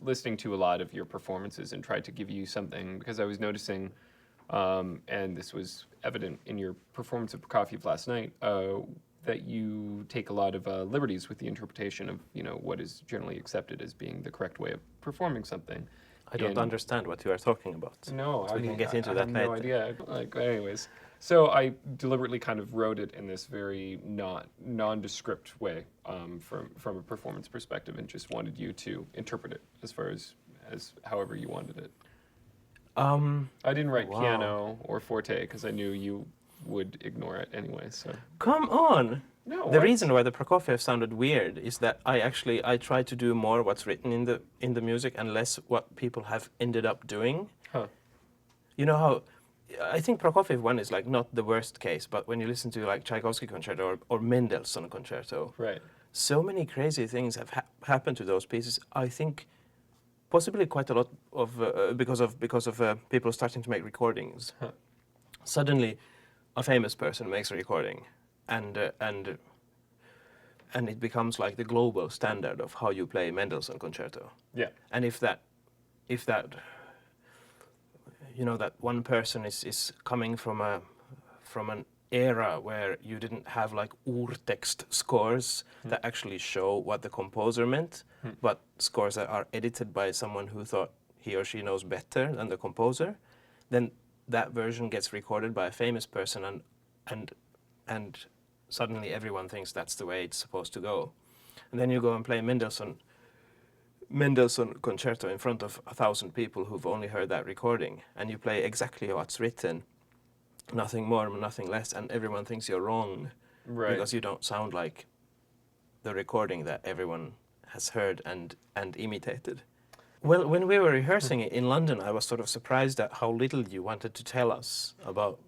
listening to a lot of your performances and tried to give you something because I was noticing, and this was evident in your performance of Prokofiev last night, that you take a lot of liberties with the interpretation of what is generally accepted as being the correct way of performing something. I don't understand what you are talking about. No, so we can get into I that have later. no idea. Like, anyways, so I deliberately kind of wrote it in this very nondescript way from a performance perspective, and just wanted you to interpret it as far as however you wanted it. I didn't write piano or forte because I knew you would ignore it anyway. So come on. No, the reason why the Prokofiev sounded weird is that I try to do more what's written in the music and less what people have ended up doing. Huh. You know how I think Prokofiev one is like not the worst case, but when you listen to like Tchaikovsky Concerto or Mendelssohn Concerto, Right. so many crazy things have happened to those pieces. I think possibly quite a lot of because of people starting to make recordings. Huh. Suddenly, a famous person makes a recording, and it becomes like the global standard of how you play Mendelssohn Concerto. Yeah. And if that that one person is coming from an era where you didn't have like urtext scores that actually show what the composer meant, but scores that are edited by someone who thought he or she knows better than the composer, then that version gets recorded by a famous person and suddenly everyone thinks that's the way it's supposed to go. And then you go and play Mendelssohn Concerto in front of 1,000 people who've only heard that recording, and you play exactly what's written, nothing more, nothing less, and everyone thinks you're wrong. Right. Because you don't sound like the recording that everyone has heard and imitated. Well, when we were rehearsing it in London, I was sort of surprised at how little you wanted to tell us about,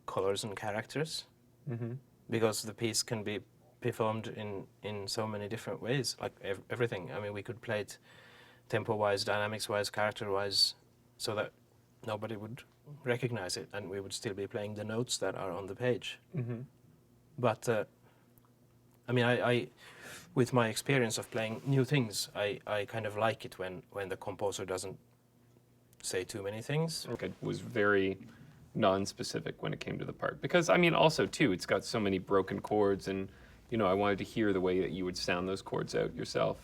colors and characters. Mm-hmm. Because the piece can be performed in so many different ways, like everything. I mean, we could play it tempo-wise, dynamics-wise, character-wise, so that nobody would recognize it, and we would still be playing the notes that are on the page. Mm-hmm. But, I mean, I with my experience of playing new things, I kind of like it when the composer doesn't say too many things. It was very non-specific when it came to the part, because I mean also too it's got so many broken chords, and I wanted to hear the way that you would sound those chords out yourself.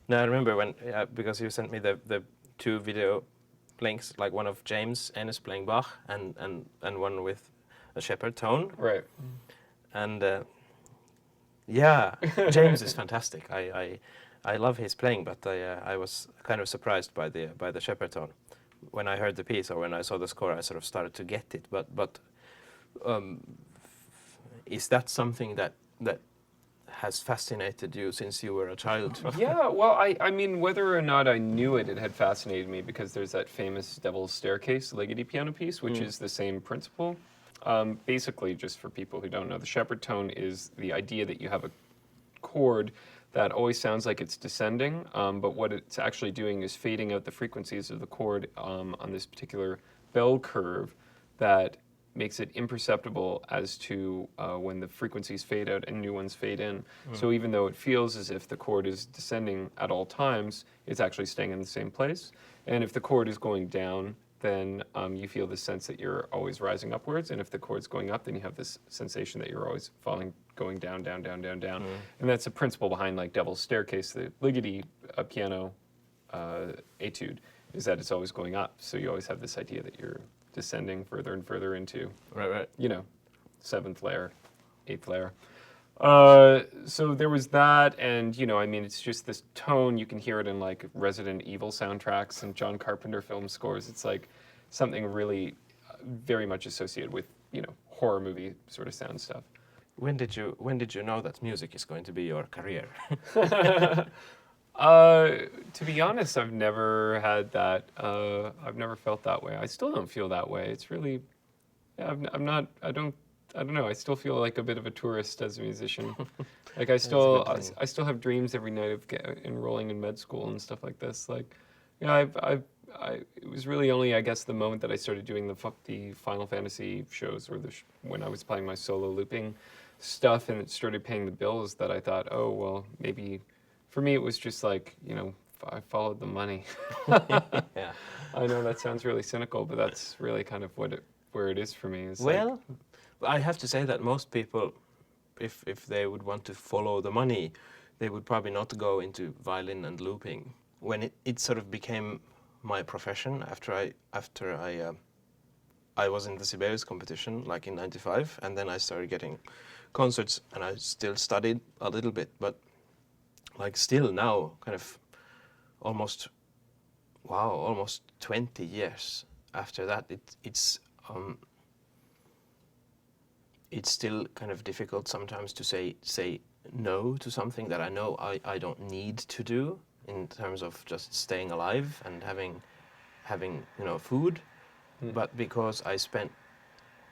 Now I remember when because you sent me the two video links, like one of James Ennis playing Bach and one with a shepherd tone, Right. and yeah, James is fantastic. I love his playing, but I was kind of surprised by the shepherd tone. When I heard the piece or when I saw the score, I sort of started to get it. But is that something that has fascinated you since you were a child? Yeah, well, I mean, whether or not I knew it, it had fascinated me because there's that famous Devil's Staircase Ligeti piano piece, which is the same principle. Basically, just for people who don't know, the shepherd tone is the idea that you have a chord that always sounds like it's descending, but what it's actually doing is fading out the frequencies of the chord on this particular bell curve that makes it imperceptible as to when the frequencies fade out and new ones fade in. So even though it feels as if the chord is descending at all times, it's actually staying in the same place. And if the chord is going down, then you feel the sense that you're always rising upwards. And if the chord's going up, then you have this sensation that you're always going down, down, down, down, down. And that's the principle behind like Devil's Staircase, the Ligeti piano etude, is that it's always going up. So you always have this idea that you're descending further and further into, Right. 7th layer, 8th layer. So there was that, and I mean, it's just this tone. You can hear it in like Resident Evil soundtracks and John Carpenter film scores. It's like something really very much associated with horror movie sort of sound stuff. When did you know that music is going to be your career? To be honest, I've never had that. I've never felt that way. I still don't feel that way. It's really, I'm not. I don't know. I still feel like a bit of a tourist as a musician. Like I still have dreams every night of enrolling in med school and stuff like this. Like, it was really only, I guess, the moment that I started doing the Final Fantasy shows, or when I was playing my solo looping stuff and it started paying the bills, that I thought, oh well, maybe. For me, it was just like I followed the money. Yeah. I know that sounds really cynical, but that's really kind of where it is for me. Is like, Well, I have to say that most people, if they would want to follow the money, they would probably not go into violin and looping. When it sort of became my profession after I was in the Sibelius competition like in '95, and then I started getting concerts, and I still studied a little bit, but like still now, kind of almost 20 years after that, it's still kind of difficult sometimes to say no to something that I know I don't need to do in terms of just staying alive and having food. But because I spent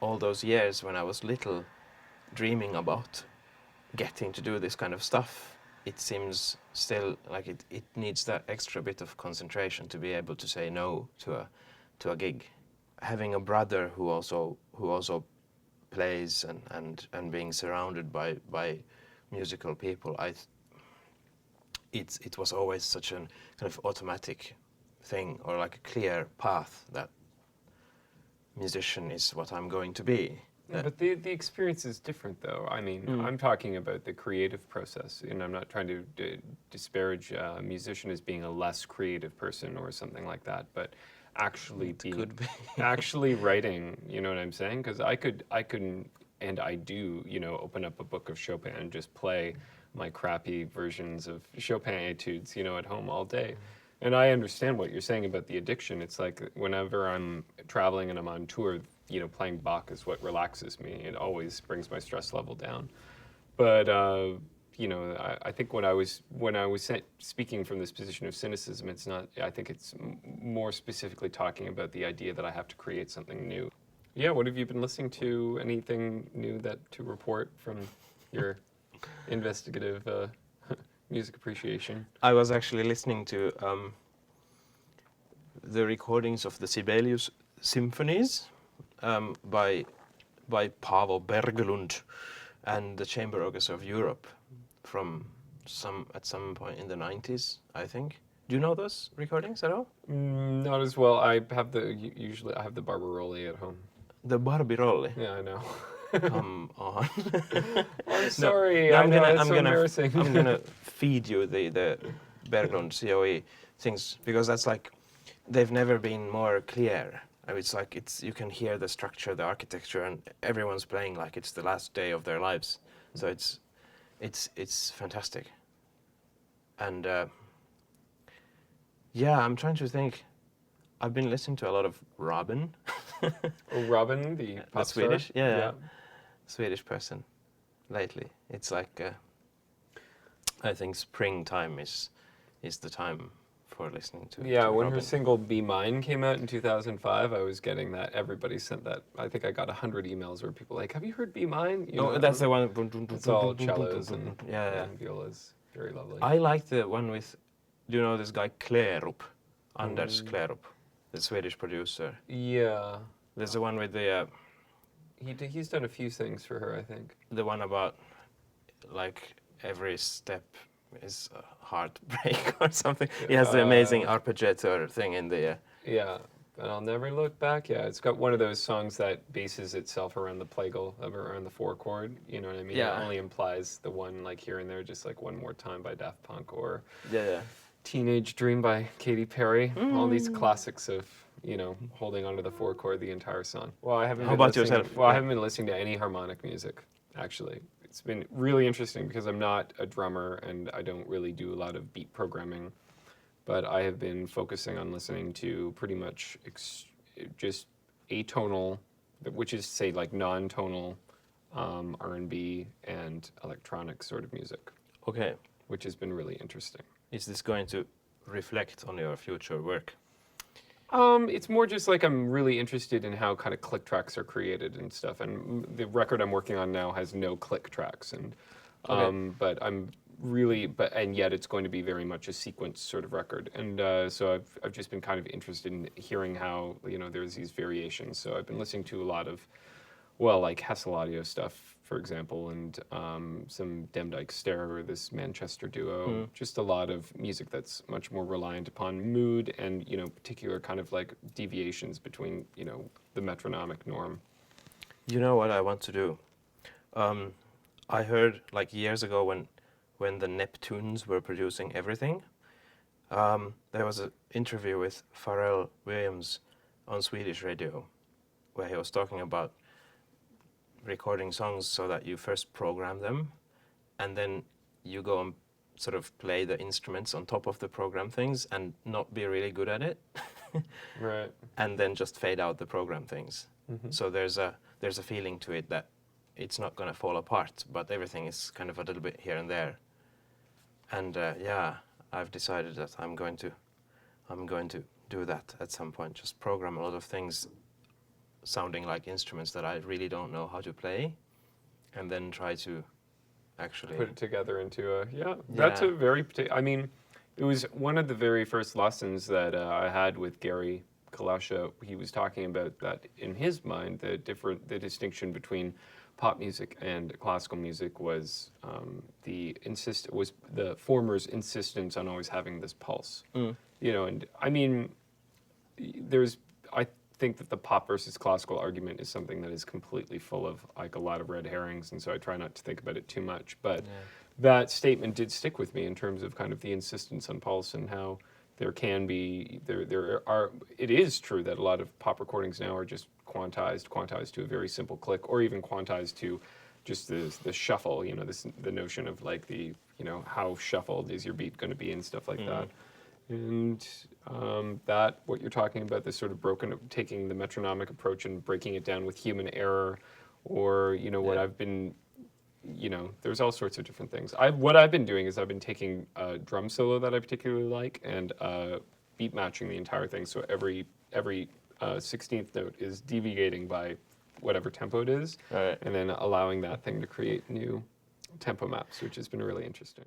all those years when I was little dreaming about getting to do this kind of stuff, it seems still like it needs that extra bit of concentration to be able to say no to a gig. Having a brother who also plays and being surrounded by musical people, it was always such a kind of automatic thing, or like a clear path that musician is what I'm going to be. But the experience is different, though. I mean, I'm talking about the creative process, and I'm not trying to disparage a musician as being a less creative person or something like that. But actually Could be. actually writing, you know what I'm saying? Because I could, and I do, open up a book of Chopin and just play my crappy versions of Chopin etudes, at home all day. And I understand what you're saying about the addiction. It's like whenever I'm traveling and I'm on tour, playing Bach is what relaxes me. It always brings my stress level down. But I think when I was speaking from this position of cynicism, it's not. I think it's more specifically talking about the idea that I have to create something new. Yeah. What have you been listening to? Anything new to report from your investigative music appreciation? I was actually listening to the recordings of the Sibelius symphonies by Paavo Berglund and the Chamber Orchestra of Europe from at some point in the 90s, I think. Do you know those recordings at all? Not as well. Usually I have the Barbaroli at home. The Barbirolli. Yeah, I know. Come on. I'm sorry. No, I'm embarrassing. I'm gonna feed you the Berglund COE things, because that's like they've never been more clear. It's like you can hear the structure, the architecture, and everyone's playing like it's the last day of their lives. So it's fantastic. And I'm trying to think. I've been listening to a lot of Robin. Robin, the pop star? Swedish, yeah. Swedish person lately. It's like I think springtime is the time for listening to. Yeah, to when Robin. her single "Be Mine" came out in 2005, I was getting that. Everybody sent that. I think I got 100 emails where people like, "Have you heard "Be Mine"? That's the one. It's all cellos and yeah. violas. Very lovely. I like the one with. Do you know this guy Klerup, Anders Klerup, the Swedish producer? Yeah. There's the one with the. He's done a few things for her, I think. The one about, like, every step is a heartbreak or something. He has the amazing arpeggiator thing in the. Yeah, but I'll never look back. Yeah, it's got one of those songs that bases itself around the plagal, around the 4 chord. You know what I mean? Yeah. It only implies the one like here and there, just like One More Time by Daft Punk or Yeah. Teenage Dream by Katy Perry. All these classics of holding onto the 4 chord the entire song. Well, I haven't. How about yourself? Well, I haven't been listening to any harmonic music actually. It's been really interesting because I'm not a drummer and I don't really do a lot of beat programming. But I have been focusing on listening to pretty much just atonal, which is say like non-tonal R&B and electronic sort of music, Okay. which has been really interesting. Is this going to reflect on your future work? It's more just like I'm really interested in how kind of click tracks are created and stuff. And the record I'm working on now has no click tracks, and but I'm really, and yet it's going to be very much a sequence sort of record. And so I've just been kind of interested in hearing how there's these variations. So I've been listening to a lot of well, like Hessel Audio stuff, for example, and some Demdike Stereo, this Manchester duo. Just a lot of music that's much more reliant upon mood and, you know, particular kind of like deviations between, you know, the metronomic norm. You know what I want to do? I heard like years ago when the Neptunes were producing everything, there was an interview with Pharrell Williams on Swedish radio where he was talking about recording songs so that you first program them and then you go and sort of play the instruments on top of the program things and not be really good at it. Right. And then just fade out the program things. So there's a feeling to it that it's not going to fall apart, but everything is kind of a little bit here and there. And yeah, I've decided that I'm going to do that at some point. Just program a lot of things sounding like instruments that I really don't know how to play, and then try to actually put it together into a That's a very. I mean, it was one of the very first lessons that I had with Gary Kalasha. He was talking about that in his mind, the distinction between pop music and classical music was the former's insistence on always having this pulse. You know, and I mean, I think that the pop versus classical argument is something that is completely full of like a lot of red herrings, and so I try not to think about it too much. But that statement did stick with me in terms of kind of the insistence on pulse and how it is true that a lot of pop recordings now are just quantized to a very simple click, or even quantized to just the shuffle, you know, the notion of like how shuffled is your beat going to be and stuff like that. And that, what you're talking about, this sort of taking the metronomic approach and breaking it down with human error, or, you know, what I've been, you know, there's all sorts of different things. What I've been doing is I've been taking a drum solo that I particularly like and beat matching the entire thing. So every 16th note is deviating by whatever tempo it is, and then allowing that thing to create new tempo maps, which has been really interesting.